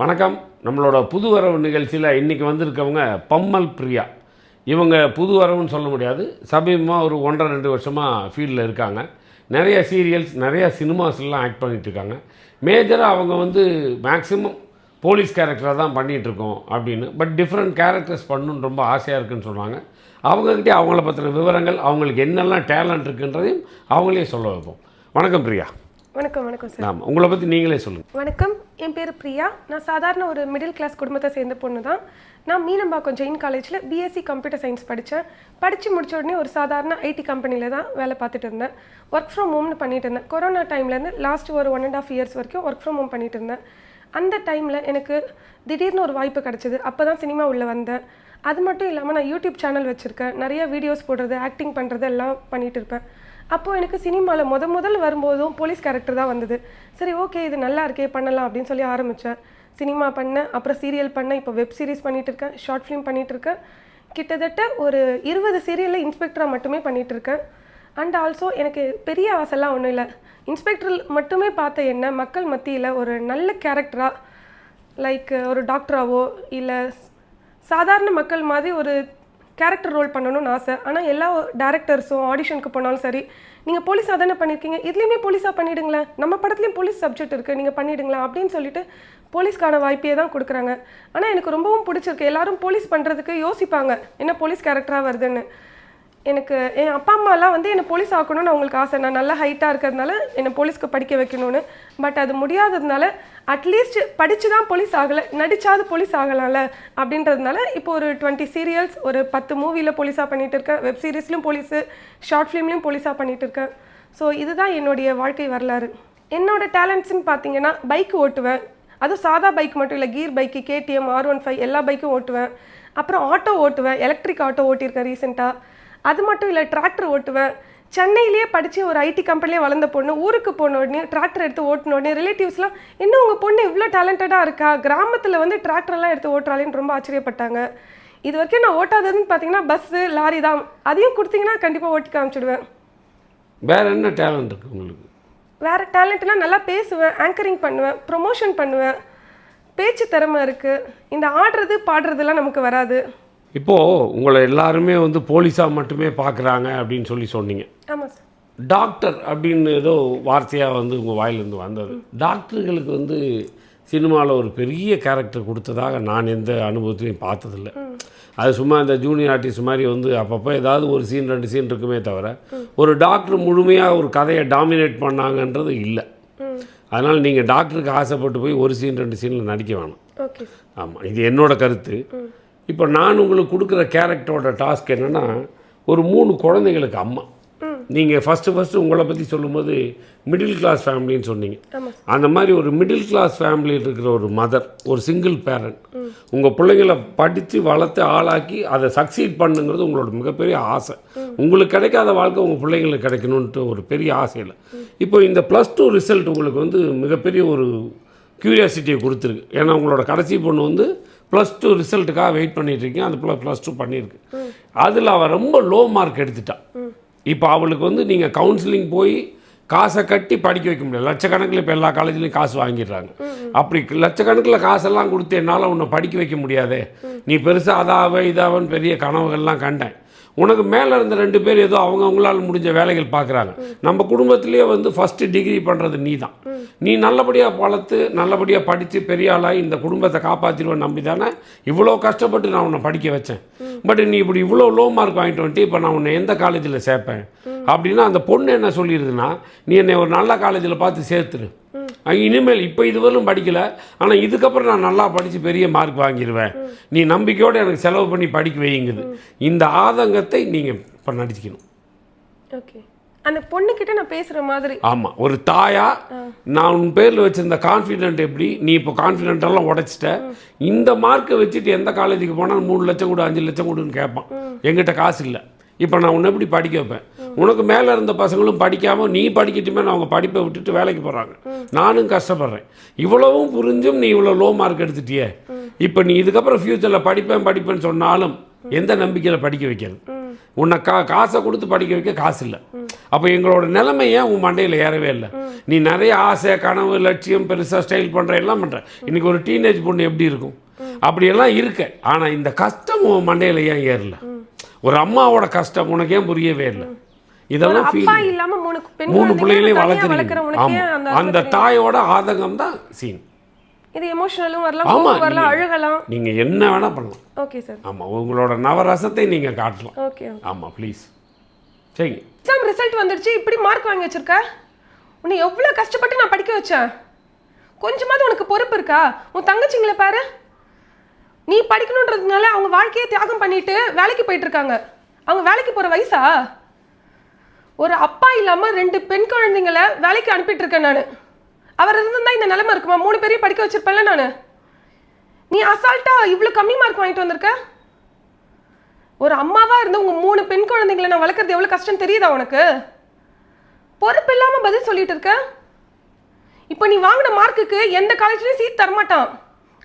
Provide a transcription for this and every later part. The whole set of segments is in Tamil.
வணக்கம். நம்மளோட புது வரவு நிகழ்ச்சியில் இன்றைக்கி வந்திருக்கவங்க பம்மல் பிரியா. இவங்க புது வரவுன்னு சொல்ல முடியாது, சமீபமாக ஒரு 1.5-2 வருஷமாக ஃபீல்டில் இருக்காங்க. நிறைய சீரியல்ஸ், நிறையா சினிமாஸ்லாம் ஆக்ட் பண்ணிகிட்ருக்காங்க. மேஜராக அவங்க மேக்ஸிமம் போலீஸ் கேரக்டராக தான் பண்ணிகிட்ருக்கோம் அப்படின்னு. பட் டிஃப்ரெண்ட் கேரக்டர்ஸ் பண்ணணுன்னு ரொம்ப ஆசையாக இருக்குதுன்னு சொன்னாங்க. அவங்கக்கிட்டே அவங்கள பற்றின விவரங்கள், அவங்களுக்கு என்னெல்லாம் டேலண்ட் இருக்குன்றதையும் அவங்களே சொல்ல வைப்போம். வணக்கம் பிரியா. வணக்கம் சார். ஆமாம், உங்களை பற்றி நீங்களே சொல்லுங்கள். வணக்கம், என் பேர் பிரியா. நான் சாதாரண ஒரு மிடில் கிளாஸ் குடும்பத்தை சேர்ந்த பொண்ணு தான். நான் மீனம்பாக்கம் ஜெயின் காலேஜில் பிஎஸ்சி கம்ப்யூட்டர் சயின்ஸ் படித்து முடிச்ச உடனே ஒரு சாதாரண ஐடி கம்பெனியில் தான் வேலை பார்த்துட்டு இருந்தேன். ஒர்க் ஃப்ரம் ஹோம்னு பண்ணிட்டு இருந்தேன். கொரோனா டைம்லேருந்து லாஸ்ட் ஒரு 1.5 years வரைக்கும் ஒர்க் ஃப்ரம் ஹோம் பண்ணிட்டு இருந்தேன். அந்த டைமில் எனக்கு திடீர்னு ஒரு வாய்ப்பு கிடச்சிது. அப்போ தான் சினிமா உள்ளே வந்தேன். அது மட்டும் இல்லாமல் நான் யூடியூப் சேனல் வச்சுருக்கேன். நிறைய வீடியோஸ் போடுறது, ஆக்டிங் பண்ணுறது எல்லாம் பண்ணிகிட்டு இருப்பேன். அப்போது எனக்கு சினிமாவில் முதல் வரும்போதும் போலீஸ் கேரக்டர் தான் வந்தது. சரி, ஓகே, இது நல்லா இருக்கே, பண்ணலாம் அப்படின்னு சொல்லி ஆரம்பித்தேன். சினிமா பண்ணேன், அப்புறம் சீரியல் பண்ணேன், இப்போ வெப் சீரிஸ் பண்ணிகிட்ருக்கேன், ஷார்ட் ஃபிலிம் பண்ணிகிட்ருக்கேன். கிட்டத்தட்ட ஒரு 20 சீரியலில் இன்ஸ்பெக்டராக மட்டுமே பண்ணிகிட்ருக்கேன். அண்ட் ஆல்சோ எனக்கு பெரிய ஆசைலாம் ஒன்றும் இல்லை. இன்ஸ்பெக்டர் மட்டுமே பார்த்த என்ன மக்கள் மத்தியில் ஒரு நல்ல கேரக்டராக, லைக் ஒரு டாக்டராகவோ இல்லை சாதாரண மக்கள் மாதிரி ஒரு கேரக்டர் ரோல் பண்ணணும்னு ஆசை. ஆனால் எல்லா டேரக்டர்ஸும் ஆடிஷனுக்கு போனாலும் சரி, நீங்கள் போலீஸாக தானே பண்ணியிருக்கீங்க, இதுலேயுமே போலீஸாக பண்ணிவிடுங்களேன், நம்ம படத்துலேயும் போலீஸ் சப்ஜெக்ட் இருக்குது, நீங்கள் பண்ணிவிடுங்களேன் அப்படின்னு சொல்லிட்டு போலீஸ்க்கான வாய்ப்பே தான் கொடுக்குறாங்க. ஆனால் எனக்கு ரொம்பவும் பிடிச்சிருக்கு. எல்லோரும் போலீஸ் பண்ணுறதுக்கு யோசிப்பாங்க, என்ன போலீஸ் கேரக்டராக வருதுன்னு. எனக்கு என் அப்பா அம்மாலாம் என்னை போலீஸ் ஆக்கணும்னு அவங்களுக்கு ஆசை. நான் நல்லா ஹைட்டாக இருக்கிறதுனால என்னை போலீஸ்க்கு படிக்க வைக்கணும்னு. பட் அது முடியாததுனால அட்லீஸ்ட் படித்து தான் போலீஸ் ஆகலை, நடிச்சாவது போலீஸ் ஆகலாம்ல அப்படின்றதுனால இப்போ ஒரு 20 சீரியல்ஸ், ஒரு 10 மூவியில் போலீஸாக பண்ணிகிட்டு இருக்கேன். வெப் சீரிஸ்லையும் போலீஸு, ஷார்ட் ஃபிலிம்லையும் போலீஸாக பண்ணிகிட்டு இருக்கேன். ஸோ இதுதான் என்னுடைய வாழ்க்கை வரலாறு. என்னோடய டேலண்ட்ஸ்ன்னு பார்த்தீங்கன்னா, பைக் ஓட்டுவேன். அதுவும் சாதா பைக் மட்டும் இல்லை, கீர் பைக்கு, KTM, R15 எல்லா பைக்கும் ஓட்டுவேன். அப்புறம் ஆட்டோ ஓட்டுவேன், எலக்ட்ரிக் ஆட்டோ ஓட்டியிருக்கேன் ரீசெண்டாக. அது மட்டும் இல்லை, டிராக்டர் ஓட்டுவேன். சென்னையிலேயே படித்து ஒரு ஐடி கம்பெனிலே வளர்ந்த பொண்ணு, ஊருக்கு போன உடனே டிராக்டர் எடுத்து ஓட்டின உடனே ரிலேட்டிவ்ஸ்லாம், இன்னும் உங்கள் பொண்ணு இவ்வளோ டேலண்டடாக இருக்கா, கிராமத்தில் டிராக்டர்லாம் எடுத்து ஓட்டுறாளேன்னு ரொம்ப ஆச்சரியப்பட்டாங்க. இது வரைக்கும் நான் ஓட்டாததுன்னு பார்த்தீங்கன்னா பஸ்ஸு, லாரி தான். அதையும் கொடுத்தீங்கன்னா கண்டிப்பாக ஓட்டி காமிச்சிடுவேன். வேறு என்ன டேலண்ட் இருக்குது உங்களுக்கு? வேறு டேலண்ட்னால் நல்லா பேசுவேன், ஆங்கரிங் பண்ணுவேன், ப்ரொமோஷன் பண்ணுவேன், பேச்சு திறமை இருக்குது. இந்த ஆடுறது பாடுறதுலாம் நமக்கு வராது. இப்போது உங்களை எல்லாருமே போலீஸாக மட்டுமே பார்க்குறாங்க அப்படின்னு சொல்லி சொன்னீங்க. ஆமாம் சார். டாக்டர் அப்படின்னு ஏதோ வார்த்தையாக உங்கள் வாயிலிருந்து வந்தது. டாக்டர்களுக்கு சினிமாவில் ஒரு பெரிய கேரக்டர் கொடுத்ததாக நான் எந்த அனுபவத்திலையும் பார்த்ததில்லை. அது சும்மா இந்த ஜூனியர் ஆர்டிஸ்ட் மாதிரி அப்பப்போ ஏதாவது ஒரு சீன் 2 சீன் இருக்குமே தவிர ஒரு டாக்டர் முழுமையாக ஒரு கதையை டாமினேட் பண்ணாங்கன்றது இல்லை. அதனால் நீங்கள் டாக்டருக்கு ஆசைப்பட்டு போய் ஒரு சீன் 2 சீனில் நடிக்க வேணும். ஆமாம், இது என்னோட கருத்து. இப்போ நான் உங்களுக்கு கொடுக்குற கேரக்டரோட டாஸ்க் என்னென்னா, ஒரு 3 குழந்தைகளுக்கு அம்மா. நீங்கள் ஃபஸ்ட்டு உங்களை பற்றி சொல்லும்போது மிடில் கிளாஸ் ஃபேமிலின்னு சொன்னீங்க. அந்த மாதிரி ஒரு மிடில் கிளாஸ் ஃபேமிலியில் இருக்கிற ஒரு மதர், ஒரு சிங்கிள் பேரண்ட், உங்கள் பிள்ளைங்களை படித்து வளர்த்து ஆளாக்கி அதை சக்சீட் பண்ணுங்கிறது உங்களோட மிகப்பெரிய ஆசை. உங்களுக்கு கிடைக்காத வாழ்க்கை உங்கள் பிள்ளைங்களுக்கு கிடைக்கணுன்ட்டு ஒரு பெரிய ஆசையில் இப்போ இந்த +2 ரிசல்ட் உங்களுக்கு மிகப்பெரிய ஒரு க்யூரியாசிட்டியை கொடுத்துருக்கு. ஏன்னா உங்களோட கடைசி பொண்ணு +2 ரிசல்ட்டுக்காக வெயிட் பண்ணிகிட்ருக்கீங்க. அந்த +2 பண்ணியிருக்கு. அதில் அவள் ரொம்ப லோ மார்க் எடுத்துட்டாள். இப்போ அவளுக்கு நீங்கள் கவுன்சிலிங் போய் காசை கட்டி படிக்க வைக்க முடியாது. லட்சக்கணக்கில் இப்போ எல்லா காலேஜ்லேயும் காசு வாங்கிடுறாங்க. அப்படி லட்சக்கணக்கில் காசெல்லாம் கொடுத்து என்னால் உன்னை படிக்க வைக்க முடியாதே, நீ பெருசாக அதாவே இதாவன்னு பெரிய கனவுகள்லாம் கண்டேன். உனக்கு மேலே இருந்த 2 பேர் ஏதோ அவங்களால முடிஞ்ச வேலைகள் பார்க்குறாங்க. நம்ம குடும்பத்திலேயே ஃபஸ்ட்டு டிகிரி பண்ணுறது நீ தான். நீ நல்லபடியாக வளர்த்து நல்லபடியாக படித்து பெரிய ஆளாகி இந்த குடும்பத்தை காப்பாற்றிடுவேன் நம்பி தானே இவ்வளோ கஷ்டப்பட்டு நான் உன்னை படிக்க வச்சேன். பட் நீ இப்படி இவ்வளோ லோ மார்க் வாங்கிட்டு வந்துட்டு இப்போ நான் உன்னை எந்த காலேஜில் சேர்ப்பேன் அப்படின்னா அந்த பொண்ணு என்ன சொல்லிடுதுன்னா, நீ என்னை ஒரு நல்ல காலேஜில் பார்த்து சேர்த்துரு. இனிமேல் இப்போ இதுவரையும் படிக்கலை, ஆனால் இதுக்கப்புறம் நான் நல்லா படித்து பெரிய மார்க் வாங்கிடுவேன், நீ நம்பிக்கையோடு எனக்கு செலவு பண்ணி படிக்க வைங்குது. இந்த ஆதங்கத்தை நீங்கள் இப்போ நடிக்கணும். ஓகே, அந்த பொண்ணுக்கிட்ட நான் பேசுகிற மாதிரி. ஆமாம், ஒரு தாயா நான் உன் பேரில் வச்சுருந்த கான்ஃபிடென்ட் எப்படி, நீ இப்போ கான்ஃபிடென்ட்டெல்லாம் உடைச்சிட்ட, இந்த மார்க்கை வச்சுட்டு எந்த காலேஜுக்கு போனால் 3 லட்சம் கொடு 5 லட்சம் கொடுன்னு கேட்பான். எங்கிட்ட காசு இல்லை, இப்போ நான் உன்னை எப்படி படிக்க வைப்பேன்? உனக்கு மேலே இருந்த பசங்களும் படிக்காமல் நீ படிக்கட்டுமே அவங்க படிப்பை விட்டுட்டு வேலைக்கு போகிறாங்க. நானும் கஷ்டப்படுறேன். இவ்வளவும் புரிஞ்சும் நீ இவ்வளோ லோ மார்க் எடுத்துட்டியே, இப்போ நீ இதுக்கப்புறம் ஃப்யூச்சரில் படிப்பேன்னு சொன்னாலும் எந்த நம்பிக்கையில் படிக்க வைக்கிறது? உன்னை காசை கொடுத்து படிக்க வைக்க காசு இல்லை. அப்போ எங்களோட நிலைமை ஏன் உன் மண்டையில் ஏறவே இல்லை? நீ நிறைய ஆசை, கனவு, லட்சியம், பெருசாக ஸ்டைல் பண்ணுற எல்லாம் பண்ணுற. இன்றைக்கி ஒரு டீனேஜ் பொண்ணு எப்படி இருக்கும்? அப்படியெல்லாம் இருக்க. ஆனால் இந்த கஷ்டம் உன் மண்டையில் ஏன் ஏறல? ஒரு அம்மாவோட கஷ்டம் உனக்கு ஏன் புரியவே இல்லை? இதெல்லாம் மூணு பிள்ளைகளையும் வளர்க்குறீங்க. ஆமாம், அந்த தாயோட ஆதங்கம் தான் சீன். இது எமோஷனலும் வரலாம், வரலாம், அழுகலாம், நீங்கள் என்ன வேணால் பண்ணலாம். Okay sir. ஆமாம், உங்களோட நவரசத்தை நீங்கள் காட்டலாம். ஓகே. ஆமாம், ப்ளீஸ். சரிங்க. எக்ஸாம் ரிசல்ட் வந்துடுச்சு, இப்படி மார்க் வாங்கி வச்சிருக்க. உன்னை எவ்வளோ கஷ்டப்பட்டு நான் படிக்க வச்சேன். கொஞ்சமாவது உனக்கு பொறுப்பு இருக்கா? உன் தங்கச்சிங்களை பாரு, நீ படிக்கணுன்றதுனால அவங்க வாழ்க்கையை தியாகம் பண்ணிட்டு வேலைக்கு போயிட்டு இருக்காங்க. அவங்க வேலைக்கு போகிற வயசா? ஒரு அப்பா இல்லாமல் 2 பெண் குழந்தைங்களை வேலைக்கு அனுப்பிட்டு இருக்கேன் நான். அவர் இருந்தா இந்த நிலைமை இருக்குமா? 3 பேரையும் படிக்க வச்சிருப்பேன்ல நான். நீ அசால்ட்டா இவ்வளோ கம்மி மார்க் வாங்கிட்டு வந்திருக்க. ஒரு அம்மாவா இருந்து உங்க 3 பெண் குழந்தைங்களை நான் வளர்க்குறது எவ்வளோ கஷ்டம் தெரியுதா உனக்கு? பொறுப்பு இல்லாமல் பதில் சொல்லிட்டு இருக்க. இப்போ நீ வாங்கின மார்க்குக்கு எந்த காலேஜ்லையும் சீட் தரமாட்டான்.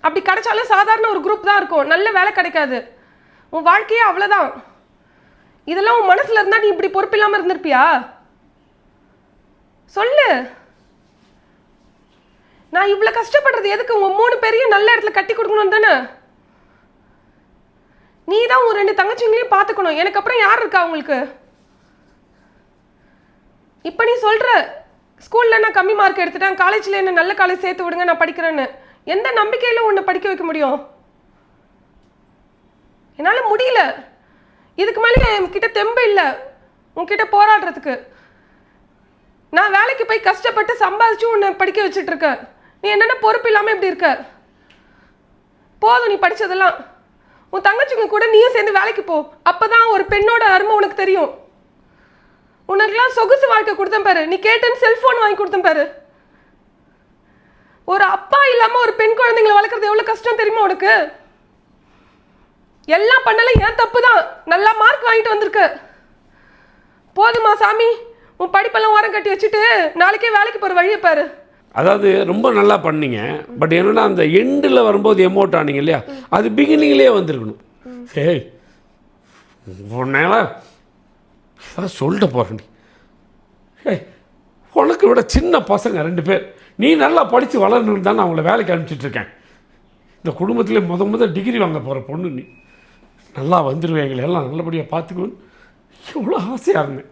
அப்படி கிடைச்சாலும் சாதாரண ஒரு குரூப் தான் இருக்கும், நல்ல வேலை கிடைக்காது. உன் வாழ்க்கையே அவ்வளோதான். இதெல்லாம் உன் மனசுல இருந்தா நீ இப்படி பொறுப்பு இல்லாமல் இருந்திருப்பியா? சொல்லு. நான் இவ்வளோ கஷ்டப்படுறது எதுக்கு? உன் 3 பேரையும் நல்ல இடத்துல கட்டி கொடுக்கணும் தானே. நீ தான் உன் 2 தங்கச்சிங்களையும் பார்த்துக்கணும். எனக்கு அப்புறம் யார் இருக்கா உங்களுக்கு? இப்போ நீ சொல்கிற ஸ்கூலில் நான் கம்மி மார்க் எடுத்துட்டேன், காலேஜில் என்ன நல்ல காலேஜ் சேர்த்து விடுங்க நான் படிக்கிறேன்னு. எந்த நம்பிக்கையில் உன்னை படிக்க வைக்க முடியும்? என்னால் முடியல. இதுக்கு மேலே என்கிட்ட தெம்பு இல்லை உன்கிட்ட போராடுறதுக்கு. நான் வேலைக்கு போய் கஷ்டப்பட்டு சம்பாதிச்சு உன்னை படிக்க வச்சுட்டு இருக்கேன். நீ என்னென்ன பொறுப்பு இல்லாமல் இப்படி இருக்க? போதும் நீ படித்ததெல்லாம். உன் தங்கச்சிங்க கூட நீயும் சேர்ந்து வேலைக்கு போ. அப்போ தான் ஒரு பெண்ணோட அருமை உனக்கு தெரியும். உனக்குலாம் சொகுசு வாழ்க்கை கொடுத்தேன் பாரு. நீ கேட்டுன்னு செல்ஃபோன் வாங்கி கொடுத்தேன் பாரு. ஒரு அப்பா இல்லாமல் ஒரு பெண் குழந்தைங்களை வளர்க்குறது எவ்வளோ கஷ்டம் தெரியுமா உனக்கு? எல்லாம் பண்ணல, ஏன் தப்பு தான். நல்லா மார்க் வாங்கிட்டு வந்திருக்க. போதுமா சாமி, உன் படிப்பெல்லாம் ஓரம் கட்டி வச்சுட்டு நாளைக்கே வேலைக்கு போகிற வழியை பாரு. அதாவது ரொம்ப நல்லா பண்ணீங்க. பட் என்னன்னா அந்த எண்டில் வரும்போது எமோட் ஆனீங்க இல்லையா, அது பிகினிங்லேயே வந்திருக்கணும். சரி, உன்னால அதான் சொல்லிட்டு போகிறேன். உனக்கு விட சின்ன பசங்க 2 பேர், நீ நல்லா படித்து வளரணுன்னு தான் நான் அவங்கள வேலைக்கு அனுப்பிச்சிட்ருக்கேன். இந்த குடும்பத்திலே முதல் டிகிரி வாங்க போகிற பொண்ணு நீ. நல்லா வந்துடுவேன், எல்லாம் நல்லபடியாக பார்த்துக்குவேன்னு எவ்வளோ ஆசையாக இருந்தேன்.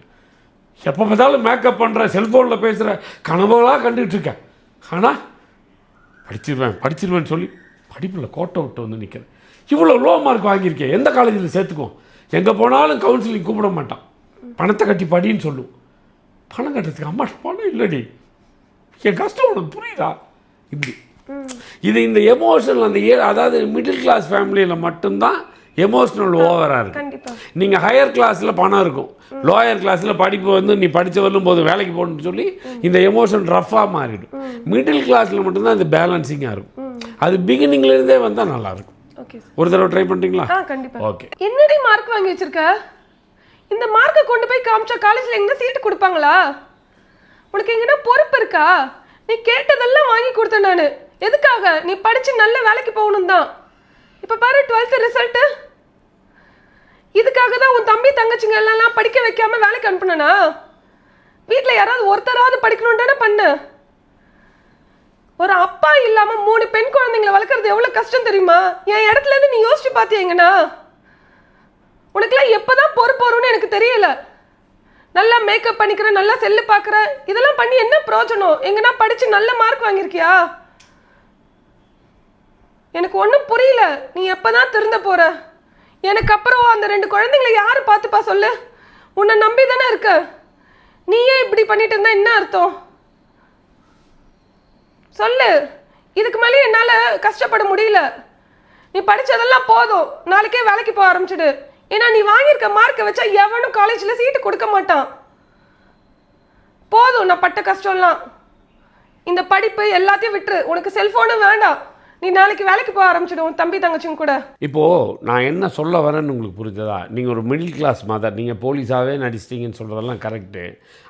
எப்போ பார்த்தாலும் மேக்கப் பண்ணுற, செல்ஃபோனில் பேசுகிற கனவுகளாக கண்டுகிட்ருக்கேன். ஆனால் படிச்சிருவேன்னு சொல்லி படிப்பில் கோட்டை விட்டு வந்து நிற்கிறேன். இவ்வளோ லோ மார்க் வாங்கியிருக்கேன். எந்த காலேஜில் சேர்த்துக்குவோம்? எங்கே போனாலும் கவுன்சிலிங் கூப்பிட மாட்டான். பணத்தை கட்டி படின்னு சொல்லுவோம். பணம் கட்டுறதுக்கு அம்மா பணம் இல்லடி. என் கஷ்டம் உனக்கு புரியுதா? இப்படி இது இந்த எமோஷனல் அந்த அதாவது மிடில் கிளாஸ் ஃபேமிலியில் மட்டும்தான் எமோஷ்னல் ஓவராக இருக்குது. நீங்கள் ஹையர் கிளாஸில் பணம் இருக்கும், லோயர் கிளாஸில் படிப்பு வந்து நீ படித்து வரலும் போது வேலைக்கு போகணுன்னு சொல்லி இந்த எமோஷன் ரஃப்பாக மாறிடும். மிடில் கிளாஸில் மட்டும்தான் இந்த பேலன்சிங்காக இருக்கும். அது பிகினிங்லேருந்தே வந்தால் நல்லாயிருக்கும். ஒரு தடவை ட்ரை பண்ணுறீங்களா? ஓகே. என்னடி மார்க் வாங்கி வச்சிருக்க? இந்த மார்க்கை கொண்டு போய் காமிச்சா காலேஜில் எங்கே சீட்டு கொடுப்பாங்களா? உனக்கு எங்கன்னா பொறுப்பு இருக்கா? நீ கேட்டதெல்லாம் வாங்கி கொடுத்தேன் நான். எதுக்காக? நீ படித்து நல்ல வேலைக்கு போகணும் தான். இப்போ பாரு 12th ரிசல்ட்டு. இதுக்காக தான் உன் தம்பி தங்கச்சிங்க எல்லாம் படிக்க வைக்காம வேலைக்கு அனுப்புனா? வீட்டில் யாராவது ஒருத்தராவது படிக்கணும் தானே பண்ண. ஒரு அப்பா இல்லாமல் 3 பெண் குழந்தைங்களை வளர்க்குறது எவ்வளோ கஷ்டம் தெரியுமா? என் இடத்துல இருந்து நீ யோசிச்சு பார்த்தியங்கண்ணா. உனக்குலாம் எப்போதான் பொறுப்பு வரும்னு எனக்கு தெரியல. நல்லா மேக்கப் பண்ணிக்கிற, நல்லா செல்லு பார்க்குற, இதெல்லாம் பண்ணி என்ன பிரயோஜனம்? எங்கன்னா படித்து நல்ல மார்க் வாங்கியிருக்கியா? எனக்கு ஒன்றும் புரியல. நீ எப்போதான் திருந்த போகிற? எனக்கு அப்புறம் அந்த 2 குழந்தைங்களை யார் பார்த்துப்பா சொல்லு? உன்னை நம்பி தானே இருக்க. நீயே இப்படி பண்ணிட்டு இருந்தா என்ன அர்த்தம் சொல்லு? இதுக்கு மேலே என்னால் கஷ்டப்பட முடியல. நீ படித்ததெல்லாம் போதும், நாளைக்கே வேலைக்கு போக ஆரம்பிச்சிடு. ஏன்னா நீ வாங்கியிருக்க மார்க்கை வச்சா எவனும் காலேஜில் சீட்டு கொடுக்க மாட்டான். போதும் நான் பட்ட கஷ்டம்லாம். இந்த படிப்பு எல்லாத்தையும் விட்டுரு. உனக்கு செல்ஃபோனும் வேண்டாம். நீ நாளைக்கு வேலைக்கு போக ஆரம்பிச்சிடும் தம்பி தங்கச்சிங்க கூட. இப்போது நான் என்ன சொல்ல வரேன்னு உங்களுக்கு புரிஞ்சதா? நீங்கள் ஒரு மிடில் கிளாஸ் மதர், நீங்கள் போலீஸாகவே நடிச்சிட்டிங்கன்னு சொல்கிறதெல்லாம் கரெக்டு.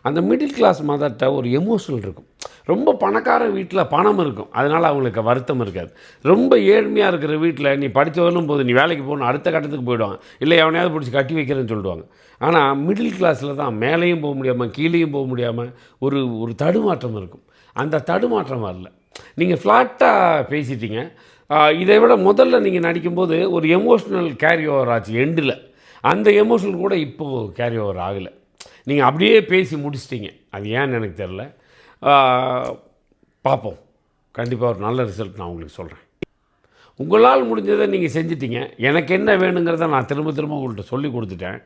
அந்த மிடில் கிளாஸ் மதர்கிட்ட ஒரு எமோஷனல் இருக்கும். ரொம்ப பணக்கார வீட்டில் பணம் இருக்கும், அதனால் அவங்களுக்கு வருத்தம் இருக்காது. ரொம்ப ஏழ்மையாக இருக்கிற வீட்டில் நீ படித்து வரணும் போது நீ வேலைக்கு போகணும், அடுத்த கட்டத்துக்கு போயிடுவாங்க. இல்லை எவனையாவது பிடிச்சி கட்டி வைக்கிறேன்னு சொல்லிடுவாங்க. ஆனால் மிடில் கிளாஸில் தான் மேலேயும் போக முடியாமல் கீழேயும் போக முடியாமல் ஒரு தடுமாற்றம் இருக்கும். அந்த தடுமாற்றம் வரல. நீங்கள் ஃப்ளாட்டாக பேசிட்டீங்க. இதை விட முதல்ல நீங்கள் நடிக்கும்போது ஒரு எமோஷ்னல் கேரி ஓவர் ஆச்சு எண்டில். அந்த எமோஷனல் கூட இப்போது கேரி ஓவர் ஆகலை. நீங்கள் அப்படியே பேசி முடிச்சிட்டிங்க. அது ஏன்னு எனக்கு தெரில. பார்ப்போம். கண்டிப்பாக ஒரு நல்ல ரிசல்ட் நான் உங்களுக்கு சொல்கிறேன். உங்களால் முடிஞ்சதை நீங்கள் செஞ்சிட்டீங்க. எனக்கு என்ன வேணுங்கிறத நான் திரும்ப திரும்ப உங்கள்கிட்ட சொல்லி கொடுத்துட்டேன்.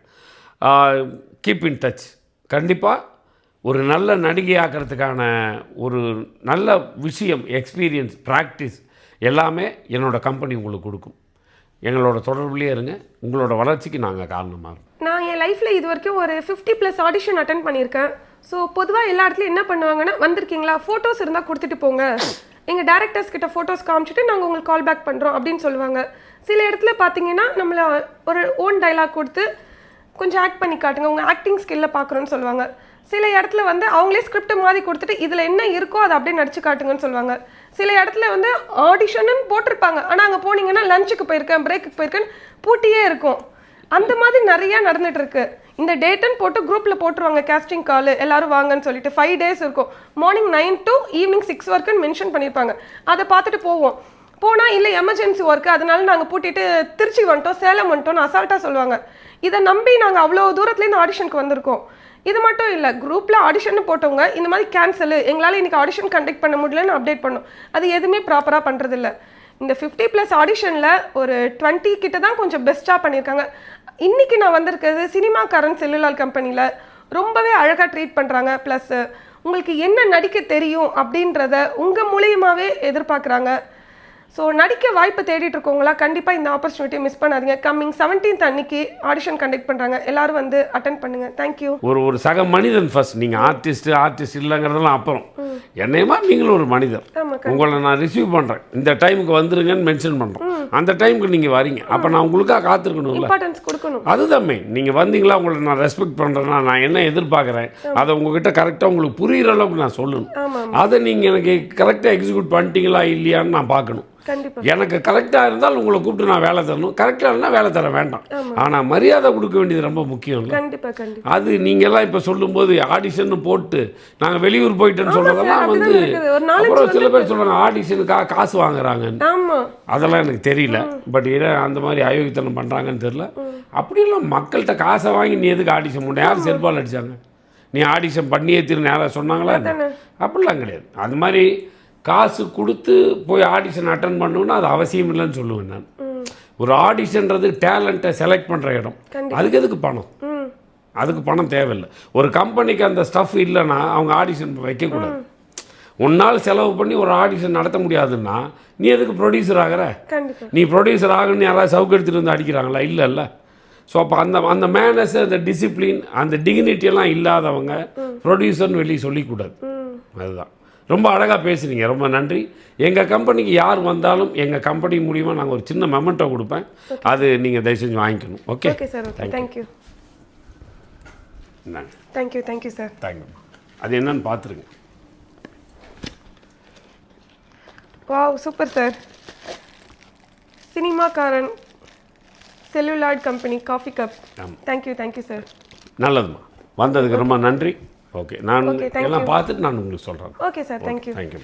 Keep in touch. கண்டிப்பாக ஒரு நல்ல நடிகை ஆக்கிறதுக்கான ஒரு நல்ல விஷயம், எக்ஸ்பீரியன்ஸ், ப்ராக்டிஸ் எல்லாமே என்னோடய கம்பெனி உங்களுக்கு கொடுக்கும். எங்களோட தொடர்புலேயே இருங்க. உங்களோட வளர்ச்சிக்கு நாங்கள் காரணமாக இருக்கோம். நான் என் லைஃப்பில் இது வரைக்கும் ஒரு 50+ ஆடிஷன் அட்டன் பண்ணியிருக்கேன். ஸோ பொதுவாக எல்லா இடத்துலையும் என்ன பண்ணுவாங்கன்னா, வந்திருக்கீங்களா, ஃபோட்டோஸ் இருந்தால் கொடுத்துட்டு போங்க, எங்கள் டேரக்டர்ஸ் கிட்ட ஃபோட்டோஸ் காமிச்சிட்டு நாங்கள் உங்களுக்கு கால் பேக் பண்ணுறோம் அப்படின்னு சொல்லுவாங்க. சில இடத்துல பார்த்தீங்கன்னா நம்மளை ஒரு ஓன் டைலாக் கொடுத்து கொஞ்சம் ஆக்ட் பண்ணி காட்டுங்க, உங்கள் ஆக்டிங் ஸ்கில்லை பார்க்குறோன்னு சொல்லுவாங்க. சில இடத்துல வந்து அவங்களே ஸ்கிரிப்ட் மாதிரி கொடுத்துட்டு இதில் என்ன இருக்கோ அதை அப்படியே நடிச்சு காட்டுங்கன்னு சொல்லுவாங்க. சில இடத்துல வந்து ஆடிஷன்னு போட்டிருப்பாங்க, ஆனால் அங்கே போனீங்கன்னா லஞ்சுக்கு போயிருக்கேன், பிரேக்குக்கு போயிருக்கேன்னு பூட்டியே இருக்கும். அந்த மாதிரி நிறையா நடந்துட்டு இருக்கு. இந்த டேட்டுன்னு போட்டு குரூப்பில் போட்டுருவாங்க, கேஸ்டிங் கால் எல்லாரும் வாங்கன்னு சொல்லிட்டு 5 days இருக்கும். மார்னிங் 9 to ஈவினிங் 6 வரைக்கும் மென்ஷன் பண்ணியிருப்பாங்க. அதை பார்த்துட்டு போனால் இல்லை எமர்ஜென்சி ஒர்க்கு, அதனால நாங்கள் பூட்டிட்டு திருச்சி வந்துட்டோம், சேலம் வந்துட்டோம்னு அசால்ட்டாக சொல்லுவாங்க. இதை நம்பி நாங்கள் அவ்வளோ தூரத்துலேருந்து ஆடிஷனுக்கு வந்திருக்கோம். இது மட்டும் இல்லை, குரூப்பில் ஆடிஷன் போட்டவங்க இந்த மாதிரி கேன்சலு, எங்களால் இன்றைக்கி ஆடிஷன் கண்டக்ட் பண்ண முடியலன்னு அப்டேட் பண்ணோம். அது எதுவுமே ப்ராப்பராக பண்ணுறதில்ல. இந்த 50+ ஆடிஷனில் ஒரு 20 கிட்ட தான் கொஞ்சம் பெஸ்ட்டாக பண்ணியிருக்காங்க. இன்றைக்கி நான் வந்திருக்கிறது சினிமாக்காரன் செல்லுலால் கம்பெனியில். ரொம்பவே அழகாக ட்ரீட் பண்ணுறாங்க. ப்ளஸ் உங்களுக்கு என்ன நடிக்க தெரியும் அப்படின்றத உங்கள் மூலியமாகவே எதிர்பார்க்குறாங்க. ஸோ நடிக்க வாய்ப்பு தேடிட்டு இருக்கவங்களா கண்டிப்பாக இந்த ஆப்பர்ச்சுனிட்டியை மிஸ் பண்ணாதீங்க. கம்மிங் 17th அன்னைக்கு ஆடிஷன் கண்டக்ட் பண்ணுறாங்க. எல்லாரும் வந்து அட்டென்ட் பண்ணுங்கள். தேங்க்யூ. ஒரு சக மனிதன் ஃபர்ஸ்ட். நீங்கள் ஆர்டிஸ்ட் இல்லைங்கிறதெல்லாம் அப்புறம். என்னையமா நீங்களும் ஒரு மனிதர். உங்களை நான் ரிசீவ் பண்ணுறேன், இந்த டைமுக்கு வந்துருங்கன்னு மென்ஷன் பண்ணுறோம். அந்த டைமுக்கு நீங்கள் வரீங்க, அப்போ நான் உங்களுக்காக காத்திருக்கணும், இம்பார்ட்டன்ஸ் கொடுக்கணும். அதுதான் மெயின். நீங்கள் வந்தீங்களா, உங்களை நான் ரெஸ்பெக்ட் பண்ணுறேன்னா நான் என்ன எதிர்பார்க்குறேன் அதை உங்ககிட்ட கரெக்டாக உங்களுக்கு புரிகிற அளவுக்கு நான் சொல்லணும். அதை நீங்கள் எனக்கு கரெக்டாக எக்ஸிக்யூட் பண்ணிட்டீங்களா இல்லையான்னு நான் பார்க்கணும். எனக்கு கரெக்டாக இருந்தால் உங்களை கூப்பிட்டு நான் வேலை தரணும், கரெக்டாக இருந்தால் வேலை தர வேண்டாம். ஆனால் மரியாதை கொடுக்க வேண்டியது ரொம்ப முக்கியம். அது நீங்கள்லாம் இப்போ சொல்லும்போது ஆடிஷன் போட்டு நாங்கள் வெளியூர் போயிட்டேன்னு சொல்கிறதெல்லாம் வந்து அப்புறம் சில பேர் சொல்கிறாங்க ஆடிஷனுக்காக காசு வாங்குறாங்கன்னு. அதெல்லாம் எனக்கு தெரியல. பட் ஏன்னா அந்த மாதிரி அயோக்கியத்தனம் பண்ணுறாங்கன்னு தெரியல. அப்படிலாம் மக்கள்கிட்ட காசை வாங்கி நீ எதுக்கு ஆடிஷன் பண்ண, யார் செருப்பால் அடித்தாங்க? நீ ஆடிஷன் பண்ணியே தீர்னு யாராவது சொன்னாங்களா? அப்படிலாம் கிடையாது. அது மாதிரி காசு கொடுத்து போய் ஆடிஷன் அட்டன் பண்ணணுன்னா அது அவசியம் இல்லைன்னு சொல்லுவேன் நான். ஒரு ஆடிஷன்றது டேலண்ட்டை செலக்ட் பண்ணுற இடம். அதுக்கு எதுக்கு பணம்? அதுக்கு பணம் தேவையில்லை. ஒரு கம்பெனிக்கு அந்த ஸ்டஃப் இல்லைன்னா அவங்க ஆடிஷன் வைக்கக்கூடாது. உன்னால் செலவு பண்ணி ஒரு ஆடிஷன் நடத்த முடியாதுன்னா நீ எதுக்கு ப்ரொடியூசர் ஆகிற? நீ ப்ரொடியூசர் ஆகணும்னு யாராவது சவுக்கு எடுத்துகிட்டு வந்து அடிக்கிறாங்களா? இல்லைல்ல. ஸோ அப்போ அந்த மேனஸ், அந்த டிசிப்ளின், அந்த டிக்னிட்டியெல்லாம் இல்லாதவங்க ப்ரொடியூசர்னு வெளியே சொல்லிக்கூடாது. அதுதான். ரொம்ப அழகாக பேசுனீங்க, ரொம்ப நன்றி. எங்கள் கம்பெனிக்கு யார் வந்தாலும் எங்கள் கம்பெனி மூலிமா நாங்கள் ஒரு சின்ன மெமெண்டோ கொடுப்பேன். அது நீங்கள் தயவு செஞ்சு வாங்கிக்கணும். Okay sir. Thank you. Thank you sir. Thank you. அது என்னன்னு பார்த்துருங்க. Wow, super sir. சினிமாக்காரன் celluloid company coffee cup. Thank you sir. நல்லதுமா, வந்ததுக்கு ரொம்ப நன்றி. ஓகே, நான் எல்லாம் பார்த்துட்டு நான் உங்களுக்கு சொல்கிறேன். Okay sir. தேங்க்யூ.